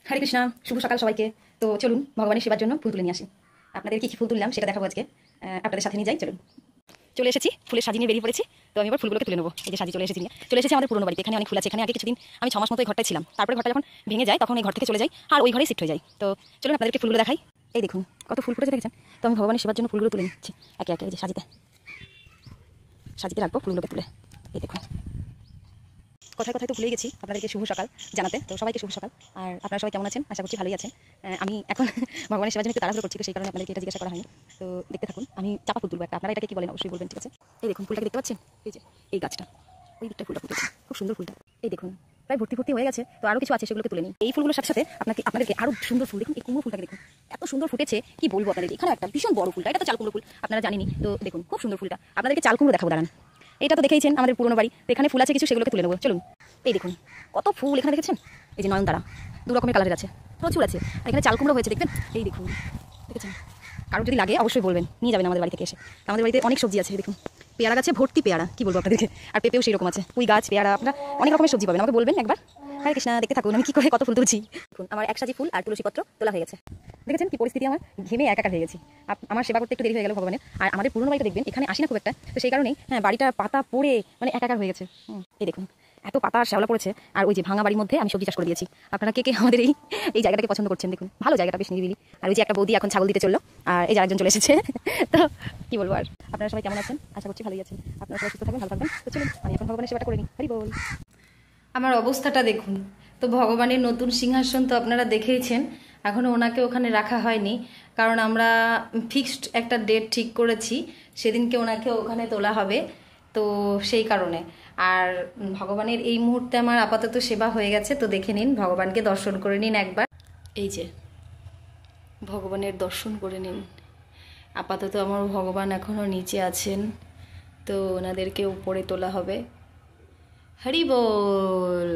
হরে কৃষ্ণা, শুভ সকাল সবাইকে। তো চলুন ভগবানের সেবার জন্য ফুল তুলে নিয়ে আসি। আপনাদের কি ফুল তুললাম সেটা দেখাবো আজকে, আপনাদের সাথে নিয়ে যাই। চলুন, চলে এসেছি, ফুলের সাজি নিয়ে বেরিয়ে পড়েছি। তো আমি এবার ফুলগুলোকে তুলে নেবো। এই যে সাজি চলে এসেছি, চলে এসেছি আমাদের পুরনো বাড়িতে। এখানে অনেক ফুল আছে। এখানে আগে কিছুদিন আমি 6 মাস মতো এই ঘরটায় ছিলাম। তারপরে ঘরটা যখন ভেঙে যায় তখন এই ঘর থেকে চলে যাই আর ওই ঘরেই শিফট হয়ে যায়। তো চলুন আপনাদেরকে ফুলগুলো দেখাই। এই দেখুন কত ফুল ফুটেছে, দেখেছেন? তো আমি ভগবানের সেবার জন্য ফুলগুলো তুলে নিচ্ছি একে একে। এই যে সাজিতে রাখবো ফুলগুলোকে তুলে। এই দেখুন, কোথায় কোথায় তো ভুলে গেছি আপনাদেরকে শুভ সকাল জানাতে। তো সবাইকে শুভ সকাল। আর আপনারা সবাই কেমন আছেন? আশা করছি ভালোই আছেন। আমি এখন ভগবানের সেবার জন্য একটু তাড়াহুড়ো করছি, তো সেই কারণে আপনাদেরকে এটা জিজ্ঞাসা করা হয়নি। তো দেখতে থাকুন। আমি চাপা ফুল তুলবো একটা। আপনারা এটাকে কি বলেন অবশ্যই বলবেন, ঠিক আছে? এই দেখুন ফুলটাকে দেখতে পাচ্ছেন? এই যে এই গাছটা, ওই দিকটা ফুলটা ফুটেছে, খুব সুন্দর ফুলটা। এই দেখুন প্রায় ভর্তি ভর্তি হয়ে গেছে। তো আরও কিছু আছে, সেগুলোকে তুলে নিই। এই ফুলগুলোর সাথে সাথে আপনাদেরকে আরও সুন্দর ফুল দেখুন। এই কুমড়ো ফুলটাকে দেখুন, এত সুন্দর ফুটেছে কি বলবো আপনাদের। এখানে একটা ভীষণ বড় ফুলটা, এটা তো চাল কুমড়ো ফুল, আপনারা জানেনই। তো দেখুন খুব সুন্দর ফুলটা। আপনাদেরকে চাল কুমড়ো দেখাবো, দাঁড়ান। এটা তো দেখেইছেন আমাদের পুরনো বাড়ি। তো এখানে ফুল আছে কিছু, সেগুলোকে তুলে নেবো। চলুন। এই দেখুন কত ফুল এখানে, দেখেছেন? এই যে নয়নতারা, 2 রকমের কালারের আছে, প্রচুর আছে। আর এখানে চাল কুমড়ো হয়েছে, দেখবেন? এই দেখুন, দেখেছেন? কারোর যদি লাগে অবশ্যই বলবেন, নিয়ে যাবেন আমাদের বাড়ি থেকে এসে। আমাদের বাড়িতে অনেক সবজি আছে, দেখুন পেয়ারা গাছে ভর্তি পেয়ারা, কি বলবো আপনাদেরকে। আর পেঁপেও সেই রকম আছে, পুঁই গাছ, পেয়ারা, আপনারা অনেক রকমের সবজি পাবেন। আমাকে বলবেন একবার। হরে কৃষ্ণা, দেখতে থাকুন আমি কি করে কত ফুল তুলছি। দেখুন আমার 1 সাজি ফুল আর তুলসী পত্র তোলা হয়ে গেছে। দেখেছেন কি পরিস্থিতি? আমার ঘেমে একাকার হয়ে গেছি। আমার সেবা করতে একটু দেরি হয়ে গেল ভগবানের। আর আমাদের পুরনো বাড়িটা দেখবেন, এখানে আসি না খুব একটা, তো সেই কারণেই বাড়িটা পাতা পড়ে মানে একাকার হয়ে গেছে। এই দেখুন এত পাতা আর শ্যাওলা পড়েছে। আর ওই যে ভাঙা বাড়ির মধ্যে আমি সবজি চাষ করে দিয়েছি। আপনারা কে কে আমাদের এই জায়গাটাকে পছন্দ করছেন? দেখুন ভালো জায়গাটা, বেশ নিরিবিলি। আর ওই যে একটা বৌদি এখন ছাগল দিতে চললো, আর এই যে আরেকজন চলে এসেছে। তো কি বলবো আর। আপনারা সবাই কেমন আছেন? আশা করছি ভালোই আছেন। আপনারা সবাই সুস্থ থাকবেন, ভালো থাকবেন। তো চলুন আমি এখন ভগবানের সেবাটা করে নিই। হরি বল। আমার অবস্থাটা দেখুন। তো ভগবানের নতুন সিংহাসন তো আপনারা দেখেইছেন, এখনও ওনাকে ওখানে রাখা হয়নি, কারণ আমরা ফিক্সড একটা ডেট ঠিক করেছি, সেদিনকে ওনাকে ওখানে তোলা হবে। তো সেই কারণে আর ভগবানের এই মুহূর্তে আমার আপাতত সেবা হয়ে গেছে। তো দেখে নিন, ভগবানকে দর্শন করে নিন একবার। এই যে ভগবানের দর্শন করে নিন। আপাতত আমার ভগবান এখনও নিচে আছেন, তো ওনাদেরকে উপরে তোলা হবে। হরি বল।